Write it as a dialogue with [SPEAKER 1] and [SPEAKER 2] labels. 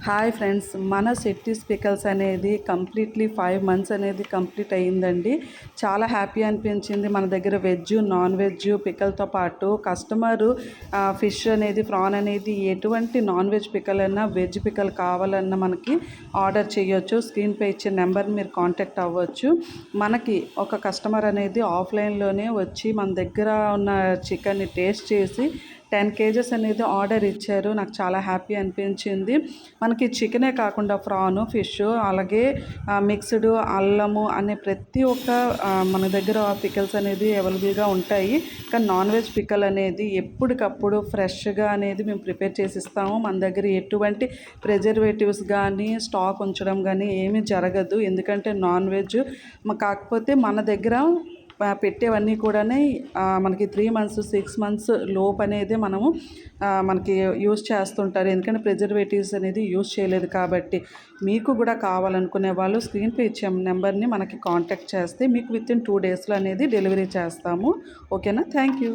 [SPEAKER 1] Hi friends, మన Shetty's pickles అనేది completely 5 months అనేది కంప్లీట్ అయ్యిందండి. చాలా హ్యాపీ అనిపించింది. మన దగ్గర వెజ్, నాన్ వెజ్ పికల్తో పాటు కస్టమరు ఫిష్ అనేది, ప్రాన్ అనేది, ఎటువంటి నాన్ వెజ్ పికల్ అయినా, వెజ్ పికల్ కావాలన్నా మనకి ఆర్డర్ చేయొచ్చు. స్క్రీన్పై ఇచ్చే నెంబర్ని మీరు కాంటాక్ట్ అవ్వచ్చు. మనకి ఒక కస్టమర్ అనేది ఆఫ్లైన్లోనే వచ్చి మన దగ్గర ఉన్న చికెన్ని టేస్ట్ చేసి 10 కేజెస్ అనేది ఆర్డర్ ఇచ్చారు. నాకు చాలా హ్యాపీ అనిపించింది. మనకి చికెనే కాకుండా ప్రాను, ఫిష్, అలాగే మిక్స్డ్ అల్లము అనే ప్రతి ఒక్క మన దగ్గర పికల్స్ అనేది అవైలబుల్గా ఉంటాయి. కానీ నాన్ వెజ్ పికల్ అనేది ఎప్పటికప్పుడు ఫ్రెష్గా అనేది మేము ప్రిపేర్ చేసి ఇస్తాము. మన దగ్గర ఎటువంటి ప్రిజర్వేటివ్స్ కానీ స్టాక్ ఉంచడం కానీ ఏమీ జరగదు. ఎందుకంటే నాన్ వెజ్ కాకపోతే మన దగ్గర పెట్టేవన్నీ కూడా మనకి 3 మంత్స్ 6 మంత్స్ లోపు అనేది మనకి యూస్ చేస్తుంటారు. ఎందుకంటే ప్రిజర్వేటివ్స్ అనేది యూస్ చేయలేదు కాబట్టి. మీకు కూడా కావాలనుకునే వాళ్ళు స్క్రీన్పై ఇచ్చే నెంబర్ని మనకి కాంటాక్ట్ చేస్తే మీకు వితిన్ 2 డేస్లో అనేది డెలివరీ చేస్తాము. ఓకేనా? Thank you.